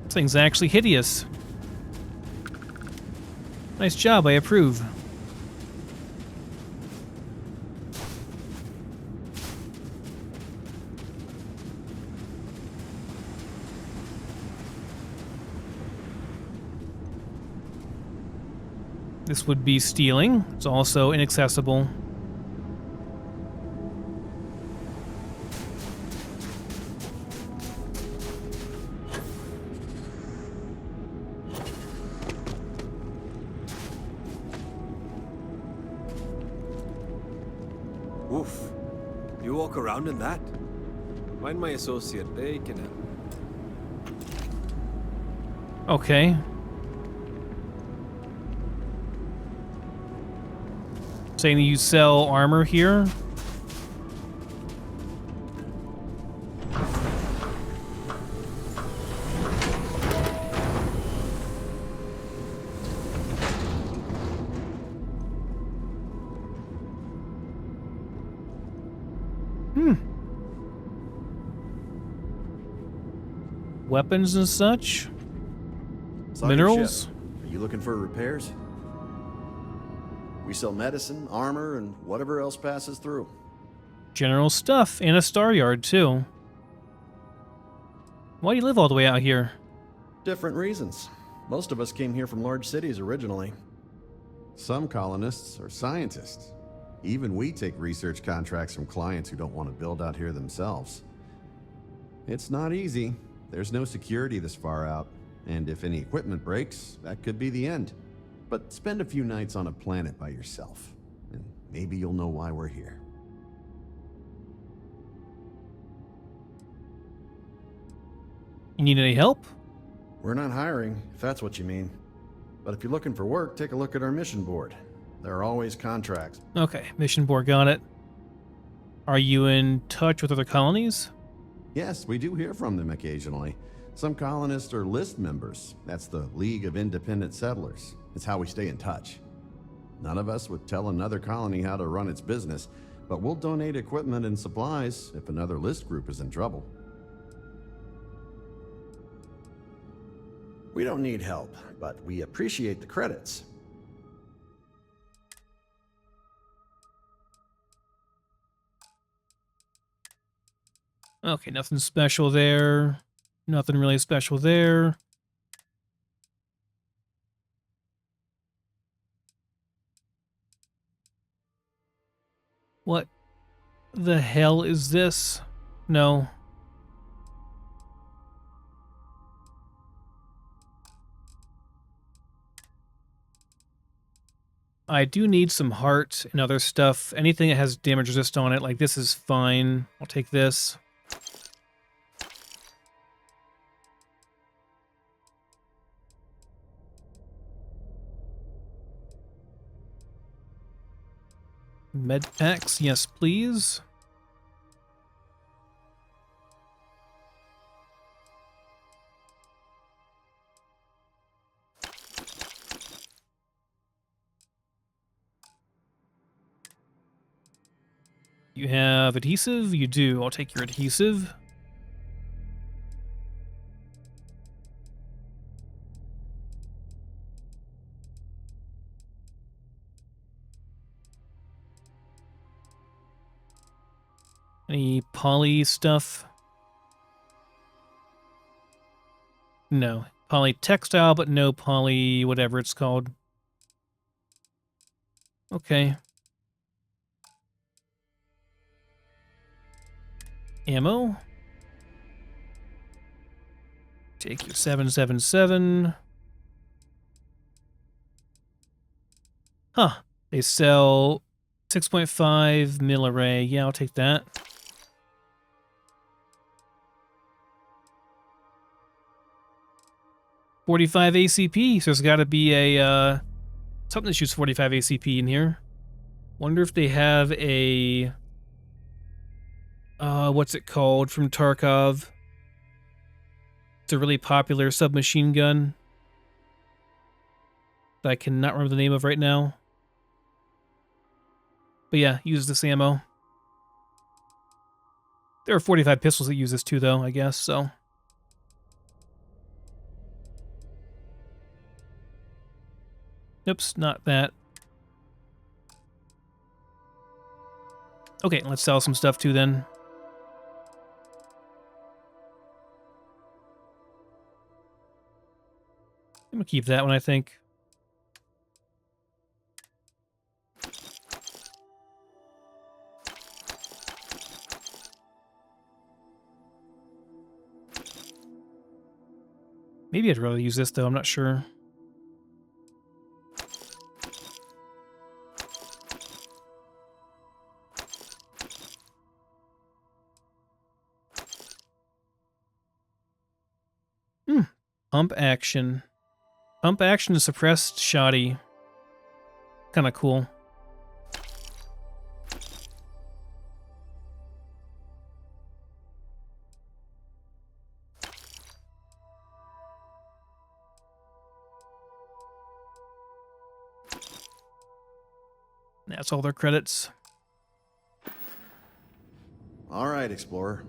This thing's actually hideous. Nice job, I approve. This would be stealing. It's also inaccessible. Oof. You walk around in that? Find my associate, they can help. Okay. Saying you sell armor here? Weapons and such? Minerals? Are you looking for repairs? We sell medicine, armor, and whatever else passes through. General stuff, and a star yard, too. Why do you live all the way out here? Different reasons. Most of us came here from large cities originally. Some colonists are scientists. Even we take research contracts from clients who don't want to build out here themselves. It's not easy. There's no security this far out, and if any equipment breaks, that could be the end. But spend a few nights on a planet by yourself, and maybe you'll know why we're here. You need any help? We're not hiring, if that's what you mean. But if you're looking for work, take a look at our mission board. There are always contracts. Okay, mission board, got it. Are you in touch with other colonies? Yes, we do hear from them occasionally. Some colonists are list members. That's the League of Independent Settlers. It's how we stay in touch. None of us would tell another colony how to run its business, but we'll donate equipment and supplies if another list group is in trouble. We don't need help, but we appreciate the credits. Okay, nothing special there. Nothing really special there. What the hell is this? No. I do need some heart and other stuff. Anything that has damage resist on it, like this is fine. I'll take this. Med packs, yes please. You have adhesive? You do. I'll take your adhesive. Any poly stuff? No. Poly textile, but no poly whatever it's called. Okay. Ammo. Take your 777. Huh. They sell 6.5 mil array. Yeah, I'll take that. .45 ACP, so there's got to be a something that shoots 45 ACP in here. Wonder if they have a what's it called from Tarkov? It's a really popular submachine gun that I cannot remember the name of right now. But yeah, use this ammo. There are 45 pistols that use this too, though, I guess, so. Oops, not that. Okay, let's sell some stuff too then. I'm gonna keep that one, I think. Maybe I'd rather use this though, I'm not sure. Pump action. Pump action is suppressed shoddy. Kind of cool. That's all their credits. All right, Explorer.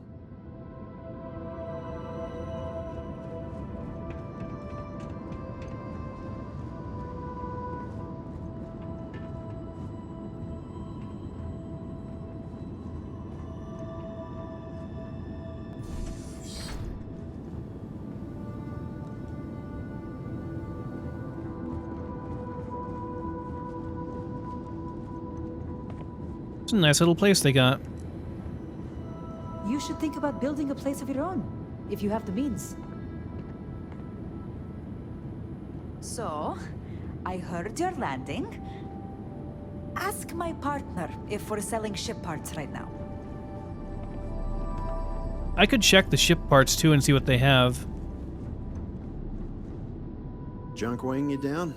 It's a nice little place they got. You should think about building a place of your own, if you have the means. So, I heard you're landing. Ask my partner if we're selling ship parts right now. I could check the ship parts too and see what they have. Junk weighing you down?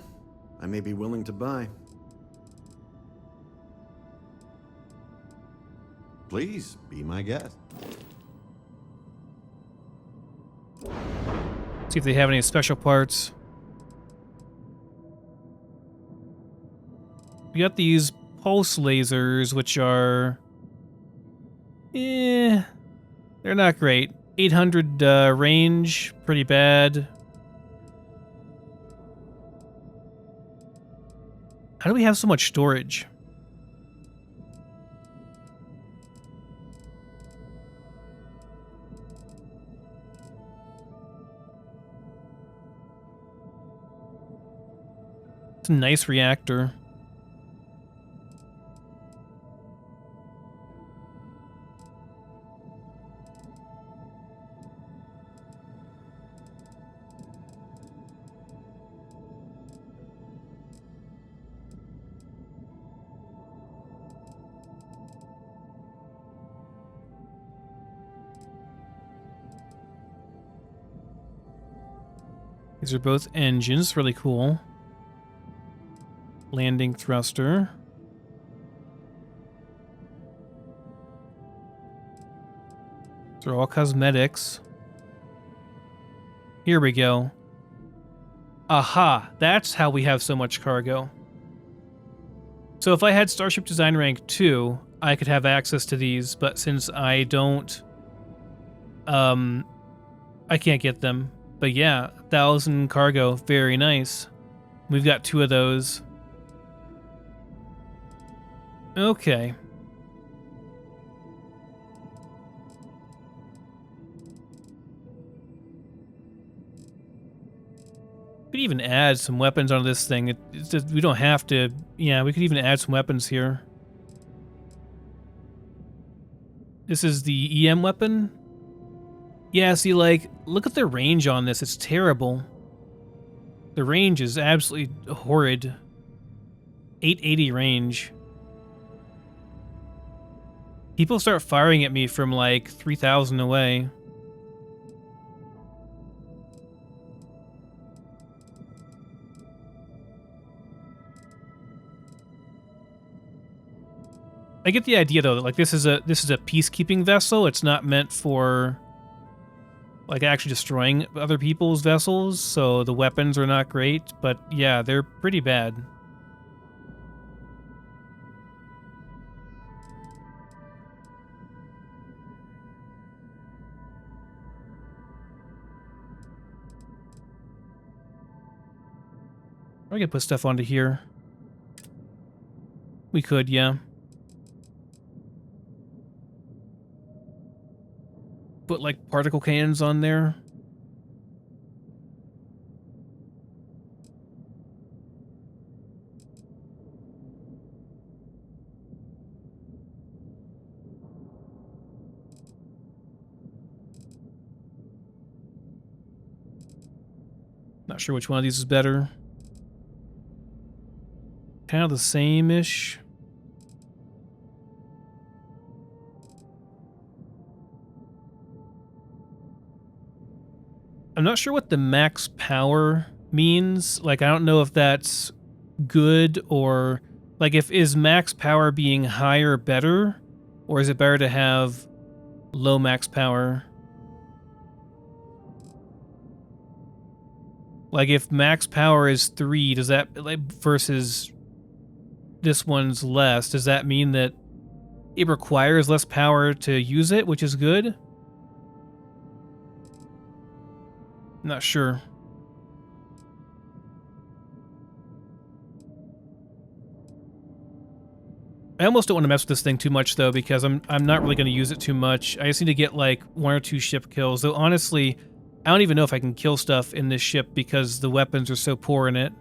I may be willing to buy. Please, be my guest. See if they have any special parts. We got these pulse lasers, which are... they're not great. 800 range, pretty bad. How do we have so much storage? It's a nice reactor. These are both engines, really cool. Landing thruster. These are all cosmetics. Here we go. Aha, that's how we have so much cargo. So if I had Starship Design Rank 2, I could have access to these, but since I don't, I can't get them. But yeah, 1,000 cargo, very nice. We've got 2 of those. Okay. We could even add some weapons onto this thing. It's just, we don't have to... Yeah, we could even add some weapons here. This is the EM weapon? Yeah, see, like, look at the range on this. It's terrible. The range is absolutely horrid. 880 range. People start firing at me from like 3,000 away. I get the idea though that like this is a peacekeeping vessel. It's not meant for like actually destroying other people's vessels, so the weapons are not great, but yeah, they're pretty bad. We could put stuff onto here. We could, yeah. Put like particle cannons on there. Not sure which one of these is better. Kind of the same-ish. I'm not sure what the max power means. Like, I don't know if that's good or... Like, is max power being higher better? Or is it better to have low max power? Like, if max power is 3, does that... Like, versus this one's less, does that mean that it requires less power to use it, which is good? Not sure. I almost don't want to mess with this thing too much though, because I'm not really going to use it too much. I just need to get like 1 or 2 ship kills. Though honestly, I don't even know if I can kill stuff in this ship because the weapons are so poor in it.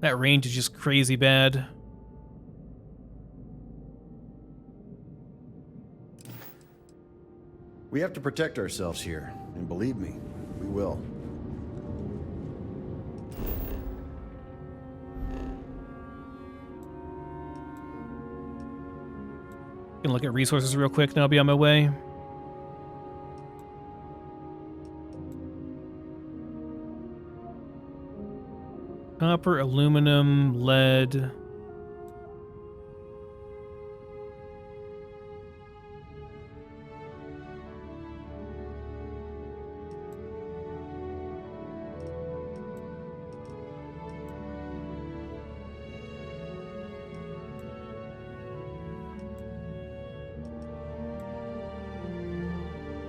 That range is just crazy bad. We have to protect ourselves here, and believe me, we will. Gonna look at resources real quick, and I'll be on my way. Copper, aluminum, lead.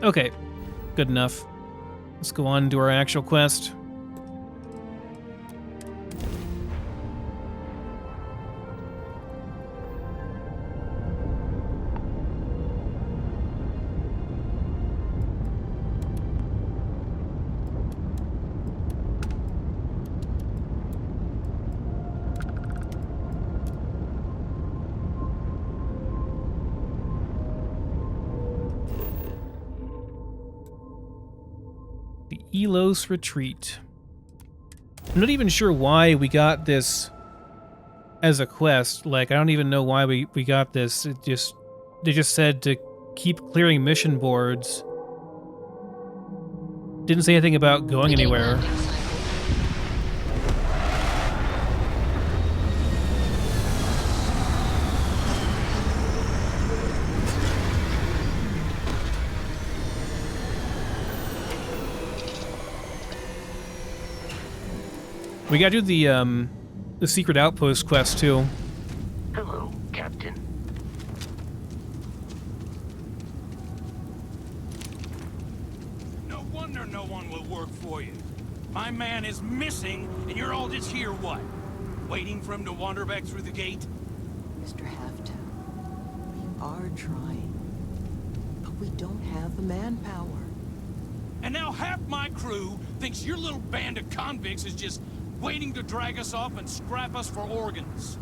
Okay, good enough. Let's go on to our actual quest. Elos Retreat. I'm not even sure why we got this as a quest. Like, I don't even know why we got this. They just said to keep clearing mission boards. Didn't say anything about going anywhere. We gotta do the secret outpost quest too. Hello, Captain. No wonder no one will work for you. My man is missing, and you're all just here, what? Waiting for him to wander back through the gate? Mr. Halftown, we are trying, but we don't have the manpower. And now half my crew thinks your little band of convicts is just waiting to drag us off and scrap us for organs.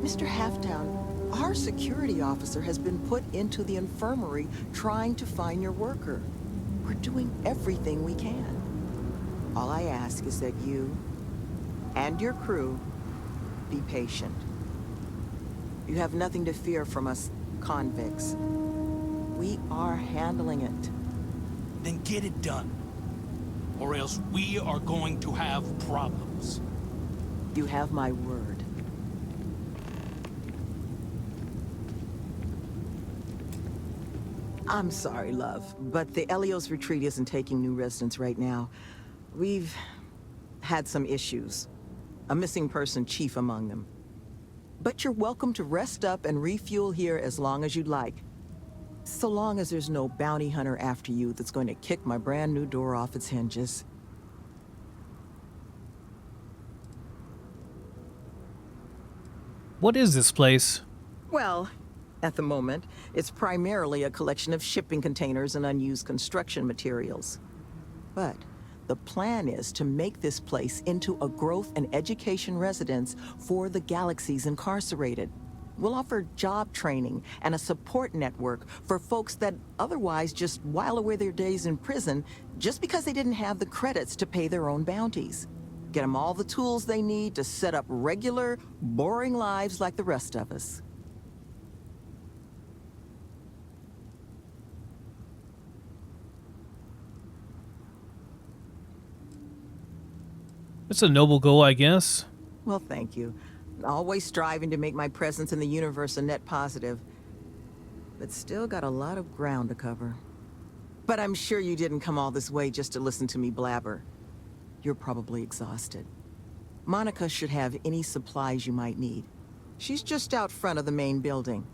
Mr. Halftown, our security officer has been put into the infirmary trying to find your worker. We're doing everything we can. All I ask is that you and your crew be patient. You have nothing to fear from us convicts. We are handling it. Then get it done. Or else we are going to have problems. You have my word. I'm sorry, love, but the Elios Retreat isn't taking new residents right now. We've had some issues. A missing person chief among them. But you're welcome to rest up and refuel here as long as you'd like. So long as there's no bounty hunter after you that's going to kick my brand new door off its hinges. What is this place? Well, at the moment, it's primarily a collection of shipping containers and unused construction materials. But the plan is to make this place into a growth and education residence for the galaxy's incarcerated. We'll offer job training and a support network for folks that otherwise just while away their days in prison just because they didn't have the credits to pay their own bounties. Get them all the tools they need to set up regular, boring lives like the rest of us. It's a noble goal, I guess. Well, thank you. Always striving to make my presence in the universe a net positive. But still got a lot of ground to cover. But I'm sure you didn't come all this way just to listen to me blabber. You're probably exhausted. Monica should have any supplies you might need. She's just out front of the main building.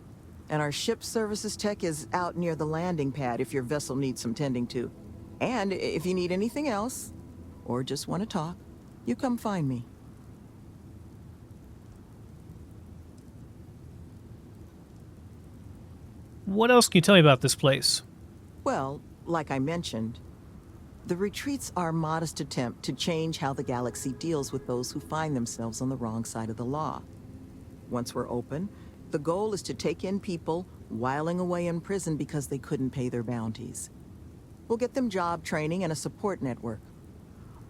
And our ship services tech is out near the landing pad if your vessel needs some tending to. And if you need anything else, or just want to talk, you come find me. What else can you tell me about this place? Well, like I mentioned, the retreats are a modest attempt to change how the galaxy deals with those who find themselves on the wrong side of the law. Once we're open, the goal is to take in people whiling away in prison because they couldn't pay their bounties. We'll get them job training and a support network.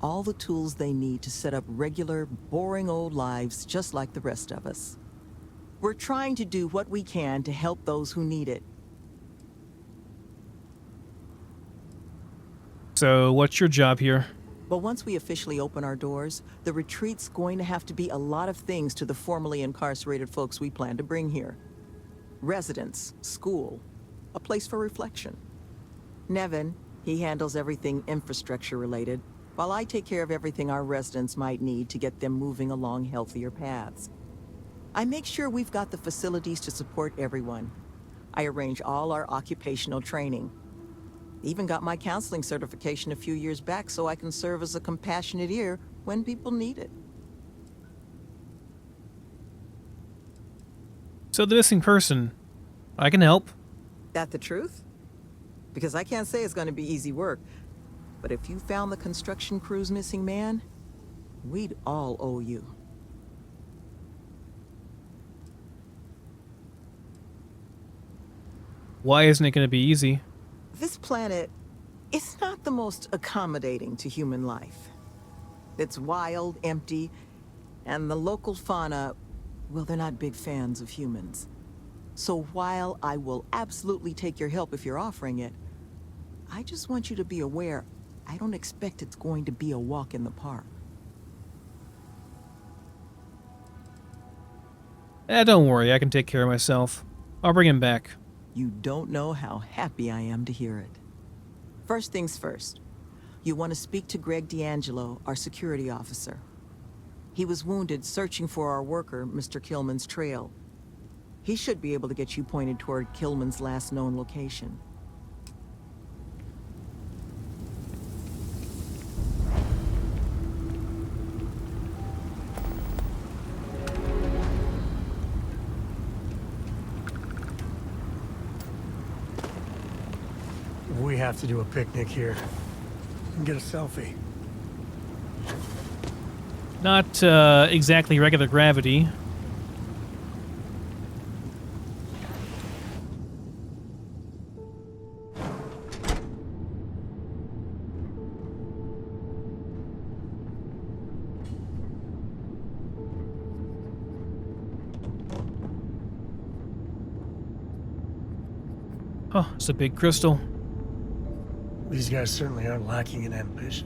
All the tools they need to set up regular, boring old lives just like the rest of us. We're trying to do what we can to help those who need it. So, what's your job here? But once we officially open our doors, the retreat's going to have to be a lot of things to the formerly incarcerated folks we plan to bring here. Residence, school, a place for reflection. Nevin, he handles everything infrastructure related, while I take care of everything our residents might need to get them moving along healthier paths. I make sure we've got the facilities to support everyone. I arrange all our occupational training. Even got my counseling certification a few years back so I can serve as a compassionate ear when people need it. So, the missing person. I can help. That the truth? Because I can't say it's going to be easy work. But if you found the construction crew's missing man, we'd all owe you. Why isn't it going to be easy? This planet, it's not the most accommodating to human life. It's wild, empty, and the local fauna, well, they're not big fans of humans. So while I will absolutely take your help if you're offering it, I just want you to be aware, I don't expect it's going to be a walk in the park. Don't worry, I can take care of myself. I'll bring him back. You don't know how happy I am to hear it. First things first, you want to speak to Greg D'Angelo, our security officer. He was wounded searching for our worker, Mr. Killman's trail. He should be able to get you pointed toward Killman's last known location. We have to do a picnic here and get a selfie. Not exactly regular gravity. Oh, it's a big crystal. These guys certainly aren't lacking in ambition.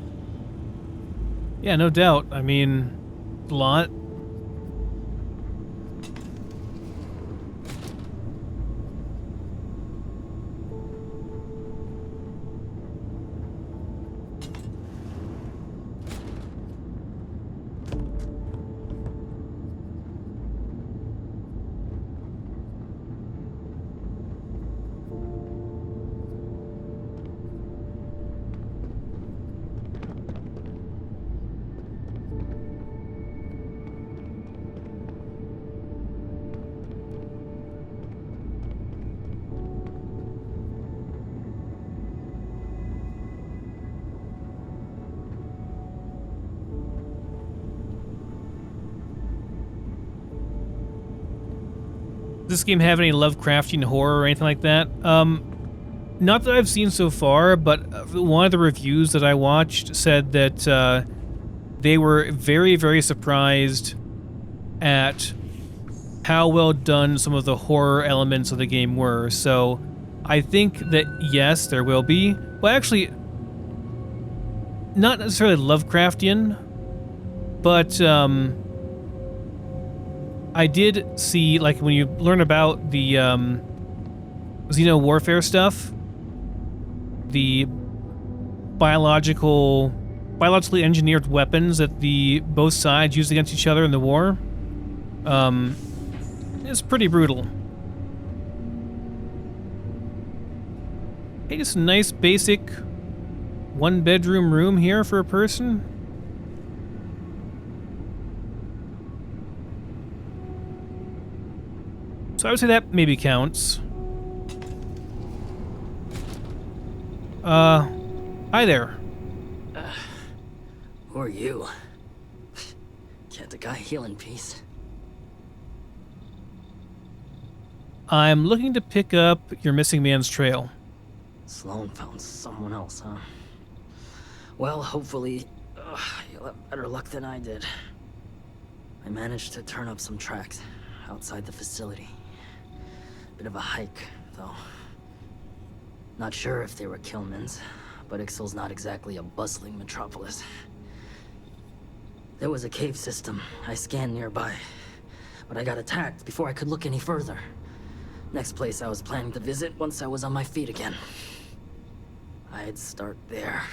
Yeah, no doubt. I mean, a lot. this game have any Lovecraftian horror or anything like that? Not that I've seen so far, but one of the reviews that I watched said that they were very, very surprised at how well done some of the horror elements of the game were. So I think that, yes, there will be. Well, actually, not necessarily Lovecraftian, but I did see, like, when you learn about the xeno warfare stuff, the biologically engineered weapons that both sides used against each other in the war, it's pretty brutal. Hey, just a nice basic one-bedroom room here for a person. So I would say that maybe counts. Hi there. Who are you? Can't the guy heal in peace? I'm looking to pick up your missing man's trail. Sloan found someone else, huh? Well, hopefully, you'll have better luck than I did. I managed to turn up some tracks outside the facility. Bit of a hike, though. Not sure if they were Killman's, but Ixal's not exactly a bustling metropolis. There was a cave system I scanned nearby, but I got attacked before I could look any further. Next place I was planning to visit once I was on my feet again. I'd start there.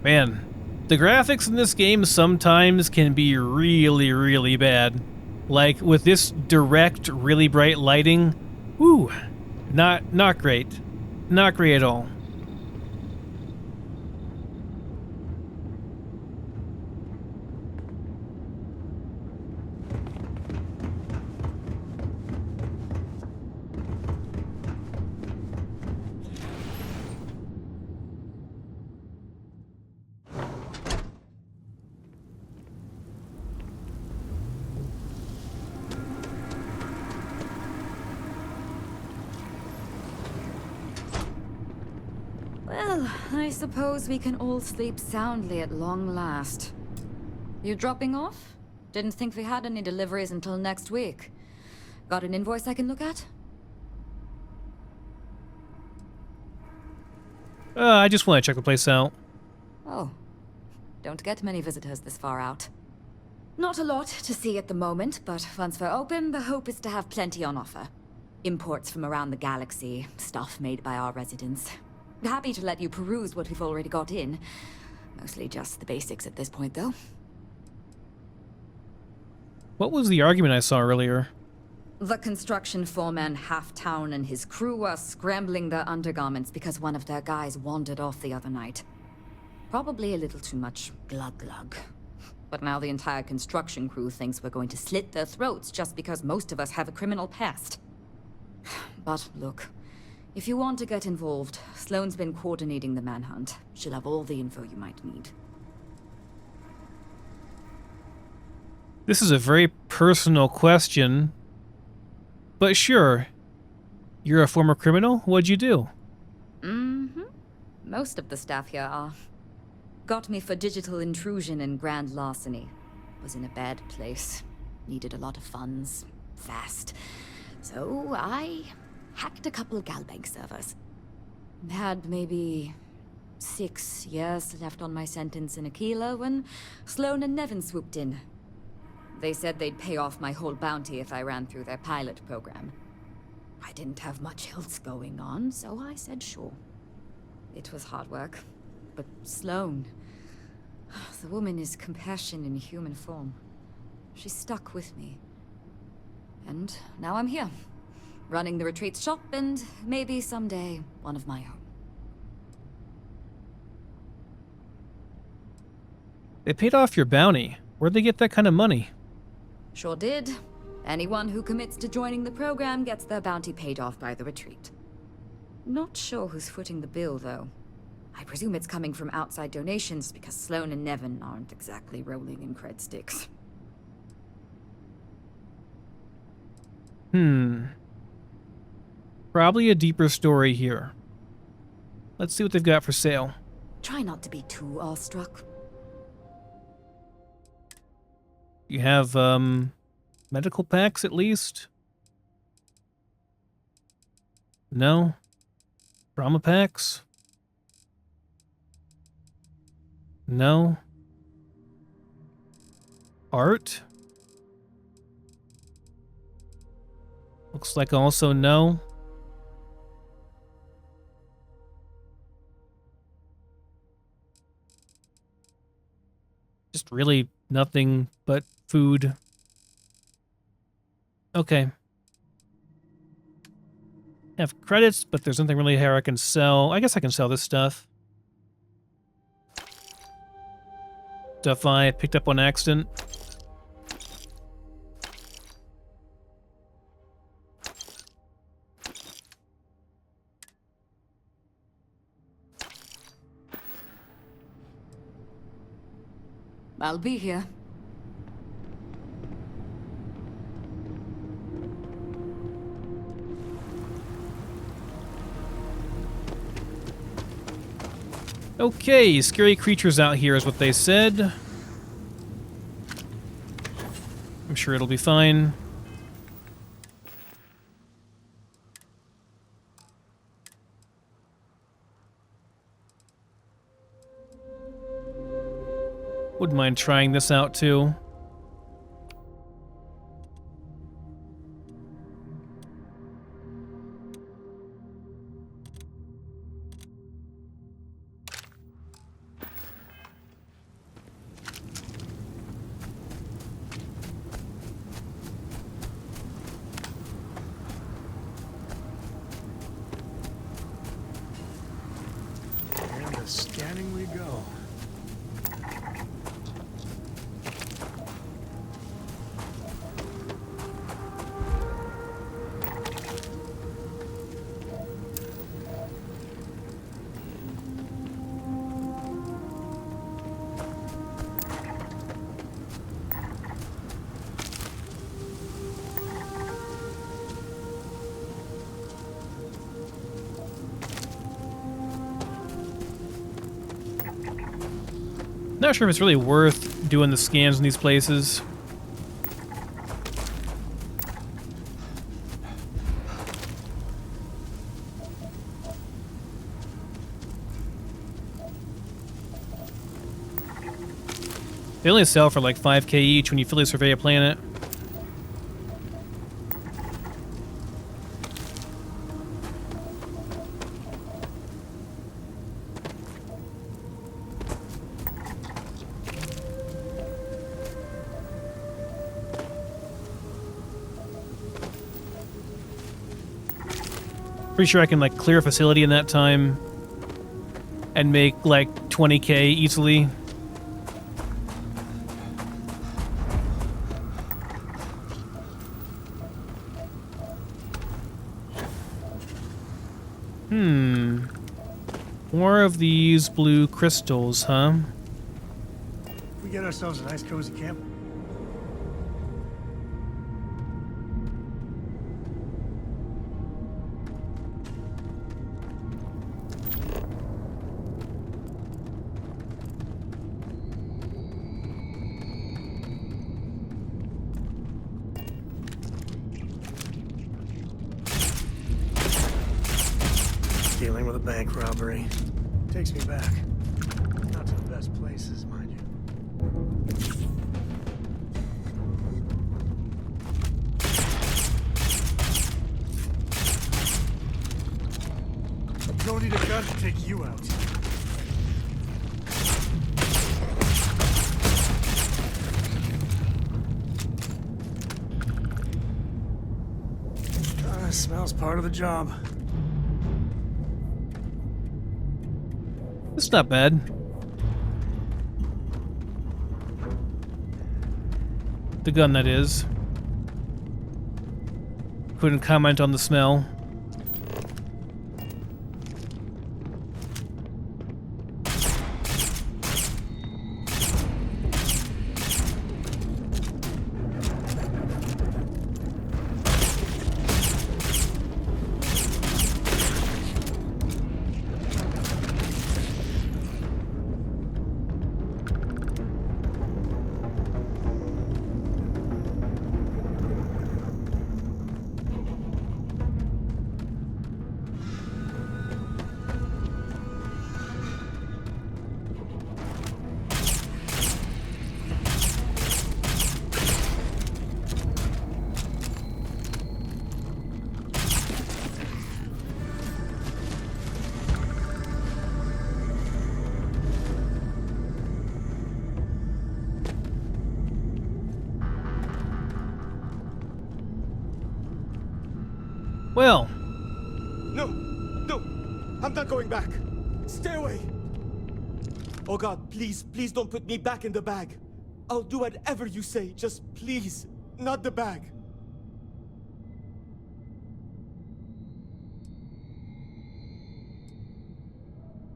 Man, the graphics in this game sometimes can be really, really bad. Like, with this direct, really bright lighting, whew, not great. Not great at all. Well, I suppose we can all sleep soundly at long last. You dropping off? Didn't think we had any deliveries until next week. Got an invoice I can look at? I just want to check the place out. Oh. Don't get many visitors this far out. Not a lot to see at the moment, but once we're open, the hope is to have plenty on offer. Imports from around the galaxy, stuff made by our residents. Happy to let you peruse what we've already got in. Mostly just the basics at this point, though. What was the argument I saw earlier? The construction foreman Halftown and his crew are scrambling their undergarments because one of their guys wandered off the other night. Probably a little too much glug-glug. But now the entire construction crew thinks we're going to slit their throats just because most of us have a criminal past. But look, if you want to get involved, Sloane's been coordinating the manhunt. She'll have all the info you might need. This is a very personal question, but sure. You're a former criminal? What'd you do? Mm-hmm. Most of the staff here are. Got me for digital intrusion and grand larceny. Was in a bad place. Needed a lot of funds. Fast. So I hacked a couple Galbank servers. Had maybe 6 years left on my sentence in Aquila when Sloan and Nevin swooped in. They said they'd pay off my whole bounty if I ran through their pilot program. I didn't have much else going on, so I said sure. It was hard work, but Sloan, the woman is compassion in human form. She stuck with me. And now I'm here, running the retreat shop and maybe someday one of my own. They paid off your bounty. Where'd they get that kind of money? Sure did. Anyone who commits to joining the program gets their bounty paid off by the retreat. Not sure who's footing the bill, though. I presume it's coming from outside donations because Sloan and Nevin aren't exactly rolling in cred sticks. Probably a deeper story here. Let's see what they've got for sale. Try not to be too awestruck. You have, medical packs at least? No? Trauma packs? No? Art? Looks like also no. Just really nothing but food. Okay. Have credits, but there's nothing really here I can sell. I guess I can sell this stuff. Stuff I picked up on accident. I'll be here. Okay, scary creatures out here is what they said. I'm sure it'll be fine. Wouldn't mind trying this out too. And the scanning we go. Not sure if it's really worth doing the scans in these places. They only sell for like 5k each when you fully survey a planet. Pretty sure I can like clear a facility in that time and make like 20k easily. More of these blue crystals, huh? We get ourselves a nice cozy camp. Dealing with a bank robbery. Takes me back. Not to the best places, mind you. Don't need a gun to take you out. Smells part of the job. It's not bad. The gun, that is. Couldn't comment on the smell. Well, No! No! I'm not going back! Stay away! Oh God, please, please don't put me back in the bag. I'll do whatever you say, just please, not the bag.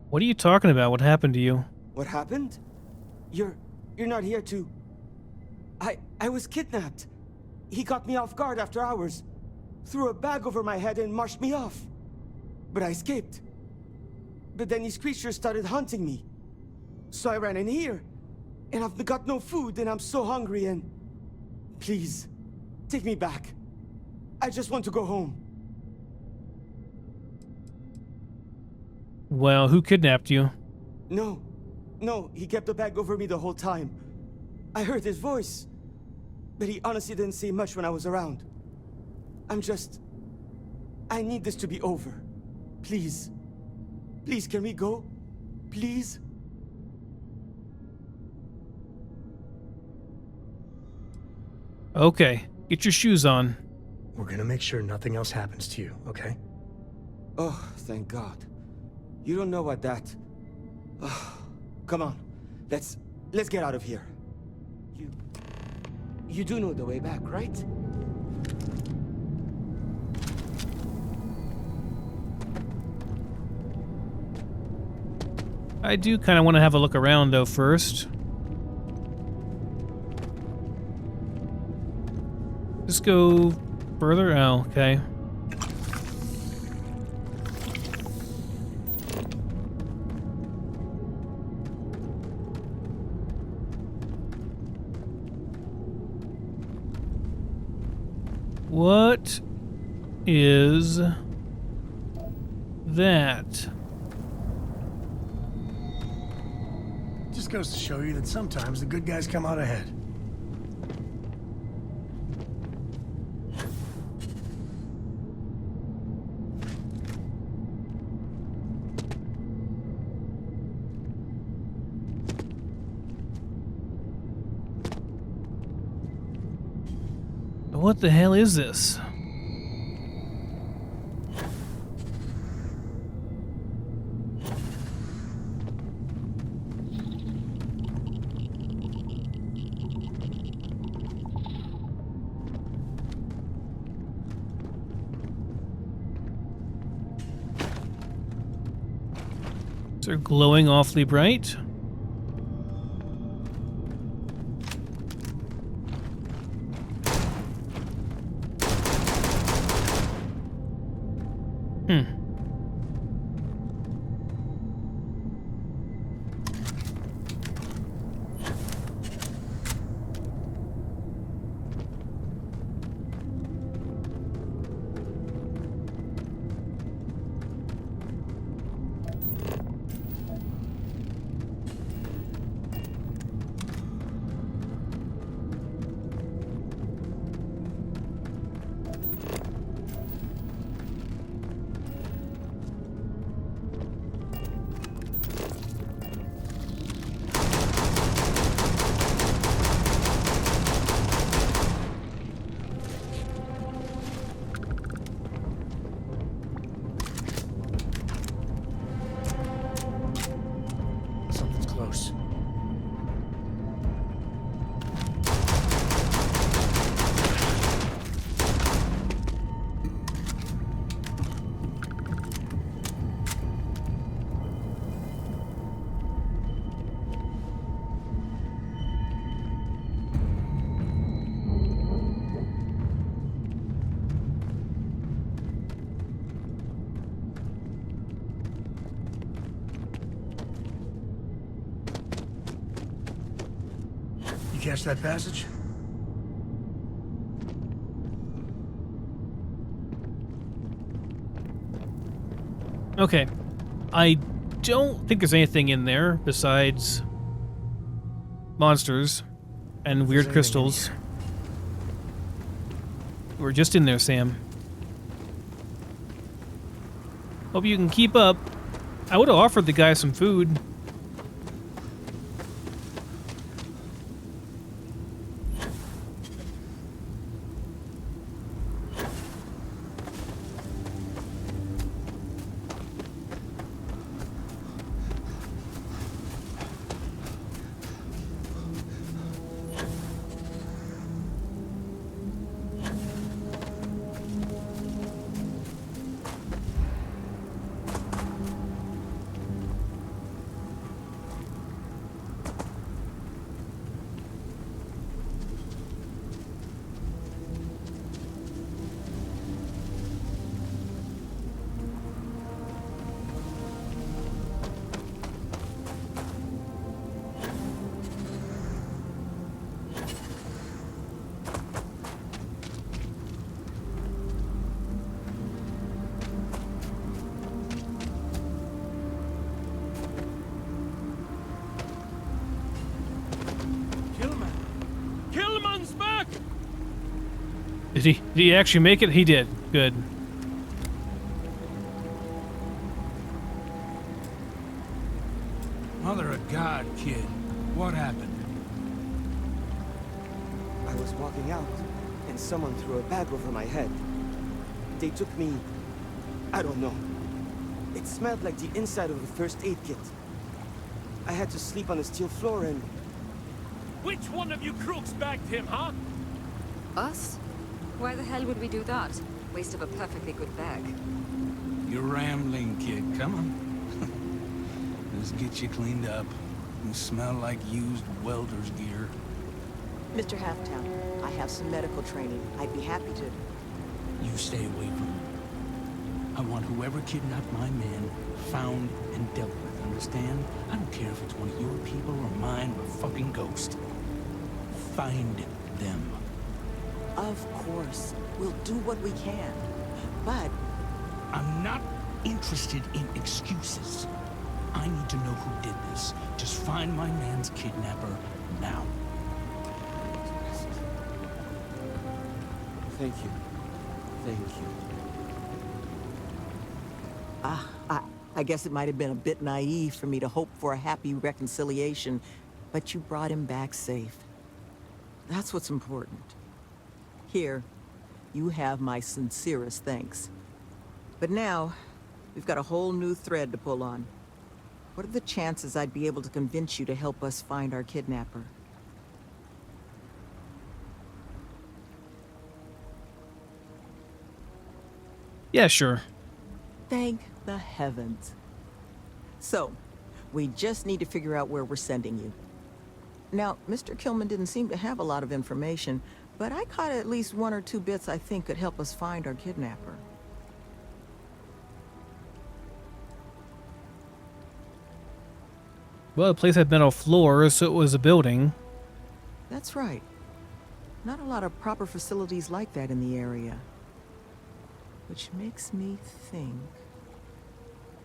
what are you talking about? What happened to you? What happened? You're not here to... I was kidnapped. He caught me off guard after hours, threw a bag over my head and marched me off. But I escaped. But then these creatures started hunting me. So I ran in here, and I've got no food, and I'm so hungry, and... Please, take me back. I just want to go home. Well, who kidnapped you? No, he kept the bag over me the whole time. I heard his voice, but he honestly didn't say much when I was around. I need this to be over. Please. Please, can we go? Please? Okay, get your shoes on. We're gonna make sure nothing else happens to you, okay? Oh, thank God. You don't know what that... Oh, come on. Let's get out of here. You do know the way back, right? I do kind of want to have a look around, though, first. Just go further? Oh, okay. What is that? Just goes to show you that sometimes the good guys come out ahead. What the hell is this? They're glowing awfully bright. Something's close. You catch that passage? Okay. I don't think there's anything in there besides monsters and weird anything in crystals. here. We're just in there, Sam. Hope you can keep up. I would have offered the guy some food. Did he actually make it? He did. Good. Mother of God, kid. What happened? I was walking out, and someone threw a bag over my head. They took me... I don't know. It smelled like the inside of a first aid kit. I had to sleep on a steel floor and... Which one of you crooks bagged him, huh? Us? Why the hell would we do that? Waste of a perfectly good bag. You're rambling, kid. Come on. Let's get you cleaned up. You smell like used welder's gear. Mr. Halftown, I have some medical training. I'd be happy to... You stay away from him. I want whoever kidnapped my men found and dealt with, understand? I don't care if it's one of your people or mine or a fucking ghost. Find them. Of course. We'll do what we can. But... I'm not interested in excuses. I need to know who did this. Just find my man's kidnapper now. Thank you. Thank you. I guess it might have been a bit naive for me to hope for a happy reconciliation, but you brought him back safe. That's what's important. Here, you have my sincerest thanks. But now, we've got a whole new thread to pull on. What are the chances I'd be able to convince you to help us find our kidnapper? Yeah, sure. Thank the heavens. So, we just need to figure out where we're sending you. Now, Mr. Kilman didn't seem to have a lot of information, but I caught at least one or two bits I think could help us find our kidnapper. Well, the place had metal floors, so it was a building. That's right. Not a lot of proper facilities like that in the area. Which makes me think...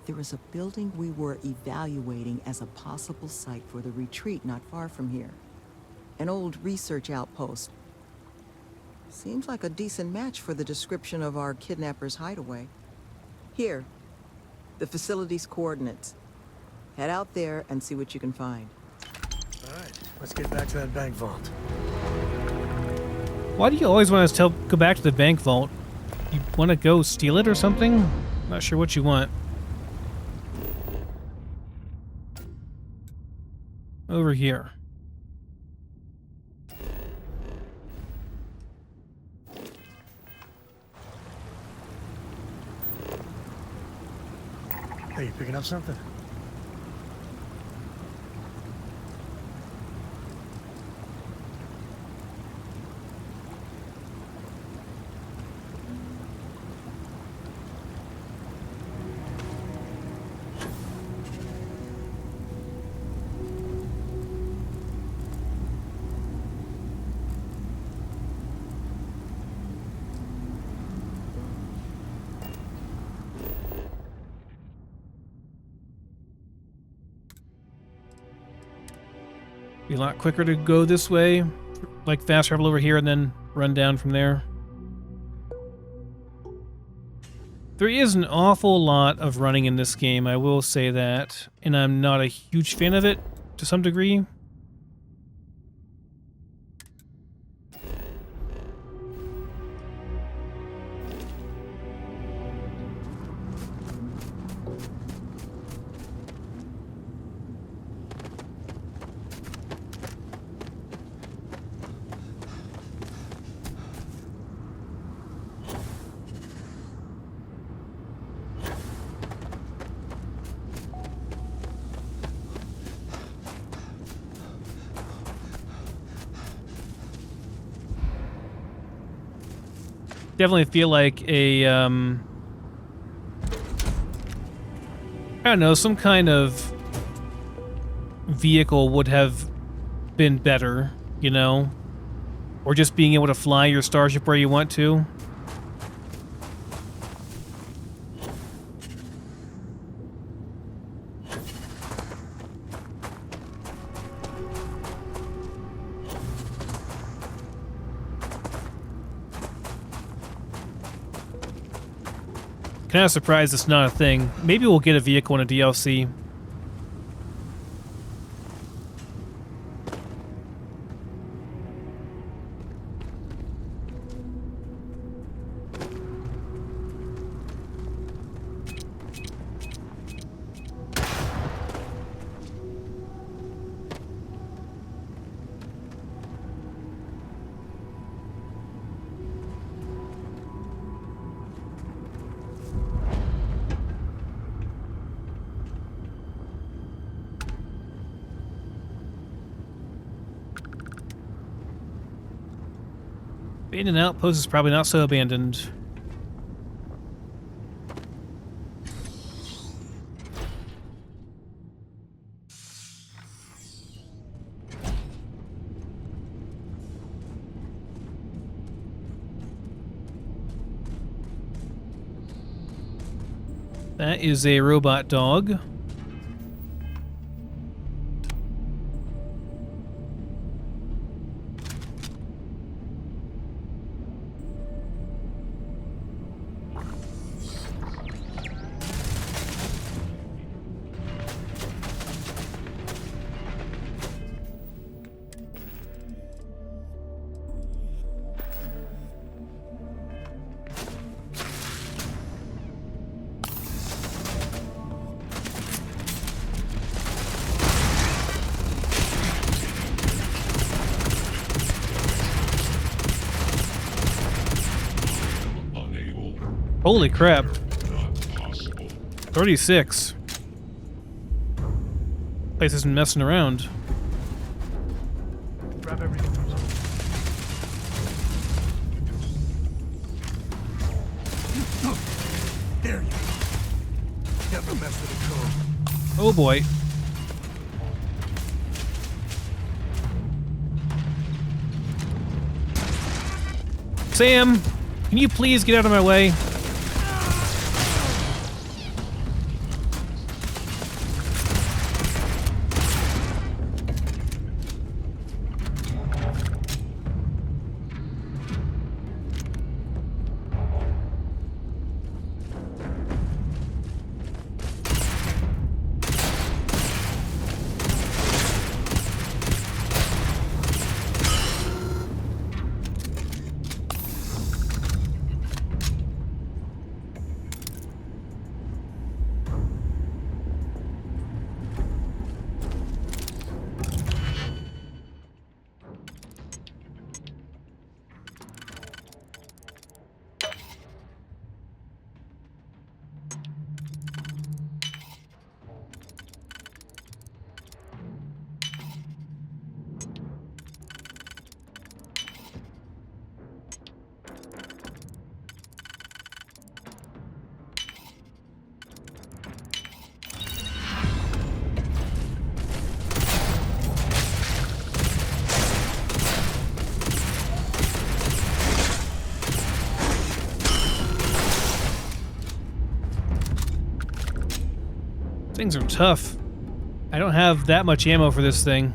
there was a building we were evaluating as a possible site for the retreat not far from here. An old research outpost. Seems like a decent match for the description of our kidnapper's hideaway. Here, the facility's coordinates. Head out there and see what you can find. All right, let's get back to that bank vault. Why do you always want us to go back to the bank vault? You want to go steal it or something? Not sure what you want. Over here. Hey, you picking up something? Be a lot quicker to go this way, like fast travel over here and then run down from there. There is an awful lot of running in this game, I will say that, and I'm not a huge fan of it to some degree. Definitely feel like a, I don't know, some kind of vehicle would have been better, you know? Or just being able to fly your starship where you want to. Kind of surprised it's not a thing. Maybe we'll get a vehicle in a DLC. Abandoned outpost is probably not so abandoned. That is a robot dog. Holy crap. 36. Place isn't messing around. Grab everything. There you go. Never mess with a code. Oh boy. Sam, can you please get out of my way? Things are tough. I don't have that much ammo for this thing.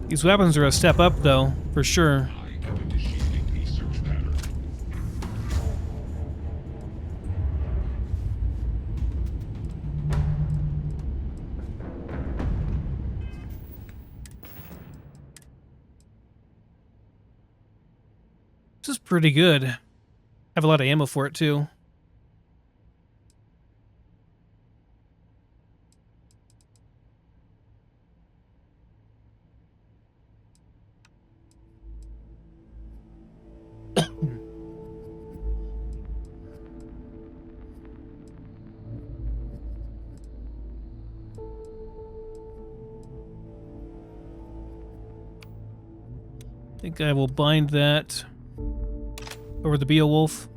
These weapons are a step up, though, for sure. This is pretty good. I have a lot of ammo for it, too. I think I will bind that over the Beowulf.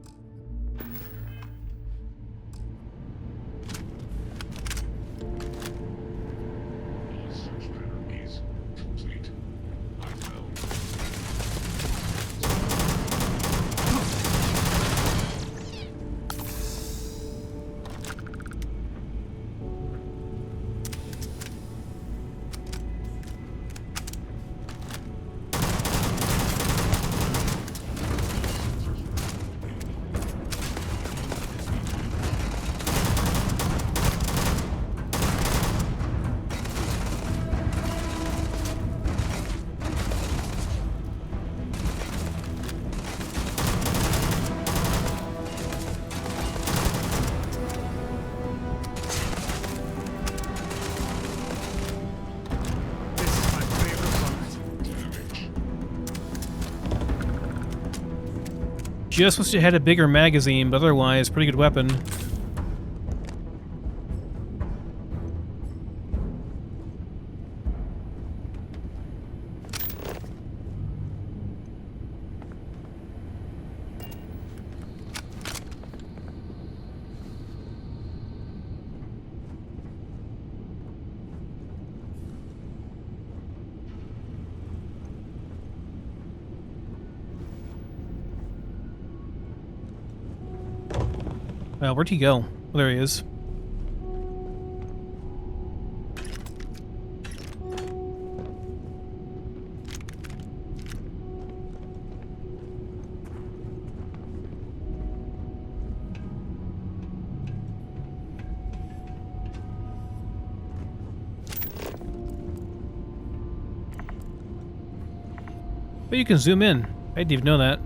Just wish it had a bigger magazine, but otherwise, pretty good weapon. Where'd he go? Oh, there he is. But you can zoom in. I didn't even know that.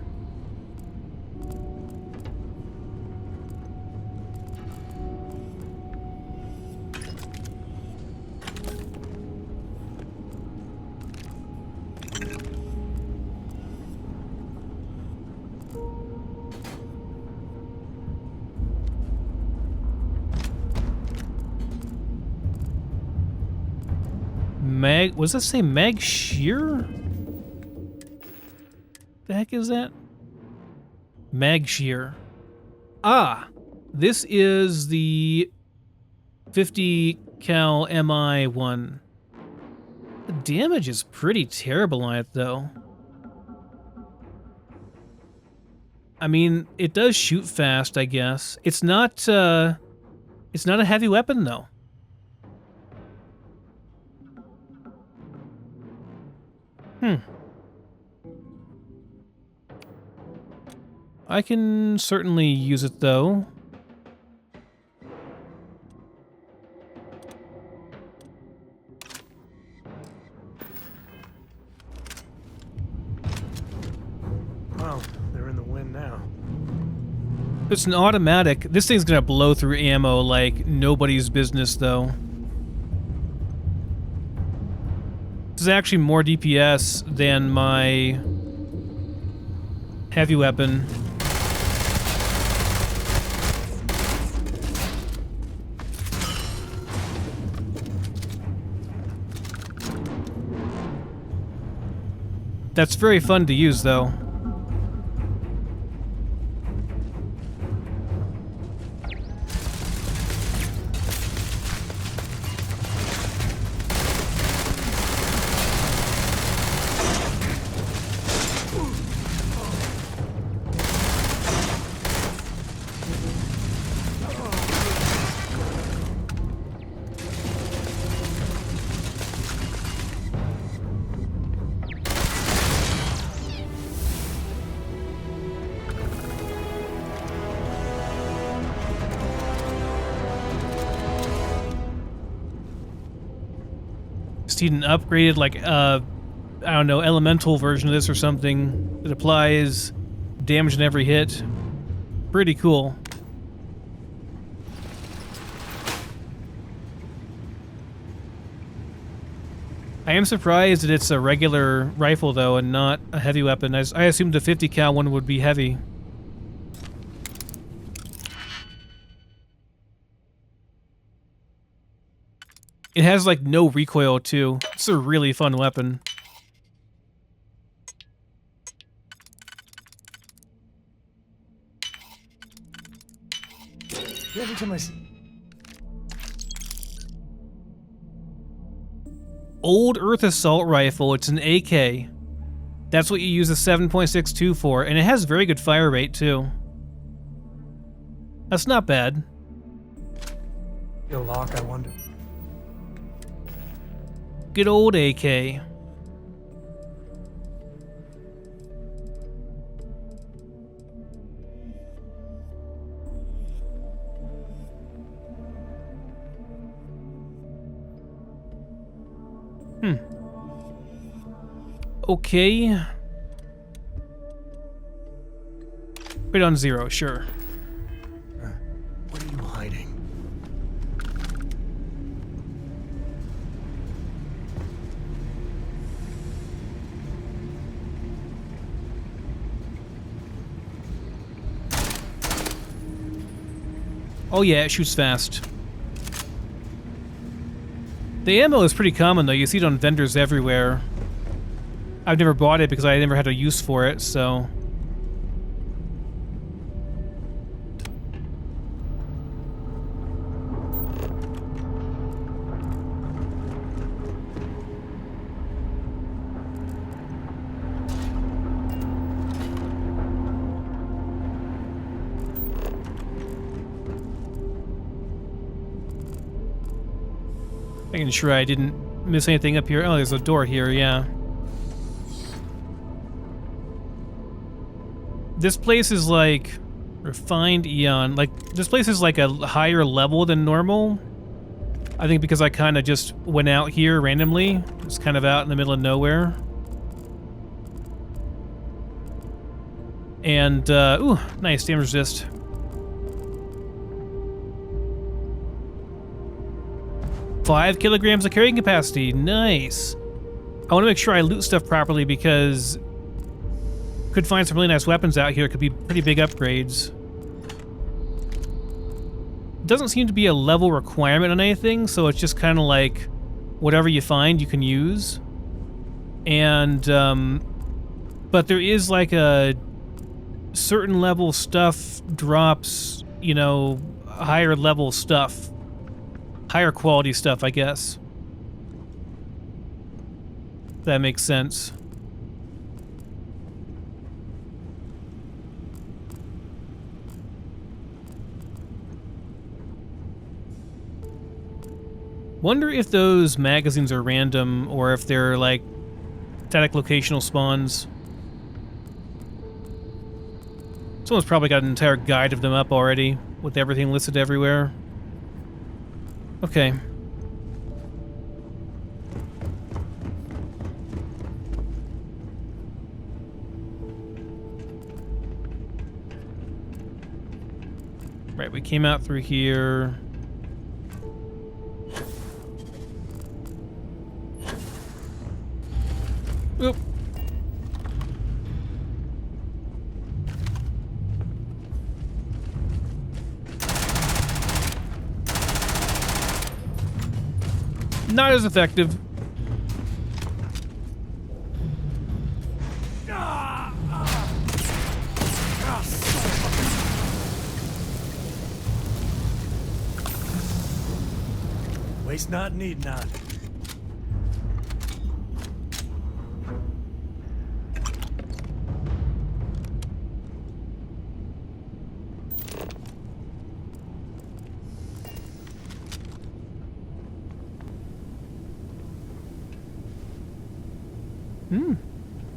Was that say Mag Shear? The heck is that? Mag Shear. Ah, this is the 50 cal MI one. The damage is pretty terrible on it, though. I mean, it does shoot fast, I guess. It's not a heavy weapon, though. I can certainly use it, though. Well, they're in the wind now. It's an automatic. This thing's gonna blow through ammo like nobody's business, though. This is actually more DPS than my heavy weapon. That's very fun to use, though. Just need an upgraded, like, I don't know, elemental version of this or something that applies damage in every hit. Pretty cool. I am surprised that it's a regular rifle, though, and not a heavy weapon. I assumed the 50 cal one would be heavy. It has, like, no recoil, too. It's a really fun weapon. Every time I Old Earth Assault Rifle. It's an AK. That's what you use a 7.62 for, and it has very good fire rate, too. That's not bad. You'll lock, I wonder. Good old AK. Okay. Put it on 0, sure. What are you hiding? Oh yeah, it shoots fast. The ammo is pretty common though, you see it on vendors everywhere. I've never bought it because I never had a use for it, so... Making sure I didn't miss anything up here. Oh, there's a door here, yeah. This place is like refined Eon. Like, this place is like a higher level than normal. I think because I kind of just went out here randomly. It's kind of out in the middle of nowhere. And, ooh, nice, damage resist. Five kilograms of carrying capacity, nice. I want to make sure I loot stuff properly because could find some really nice weapons out here. Could be pretty big upgrades. Doesn't seem to be a level requirement on anything, so it's just kind of like whatever you find you can use. And, but there is like a certain level stuff drops, you know, higher level stuff. Higher quality stuff, I guess. That makes sense. Wonder if those magazines are random or if they're like static locational spawns. Someone's probably got an entire guide of them up already with everything listed everywhere. Okay. Right, we came out through here. Oop. Not as effective. Waste not, need not.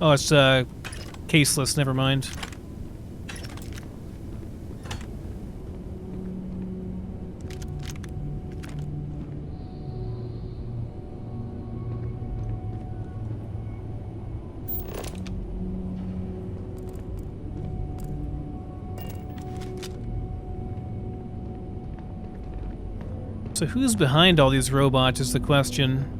Oh, it's caseless, never mind. So who's behind all these robots is the question.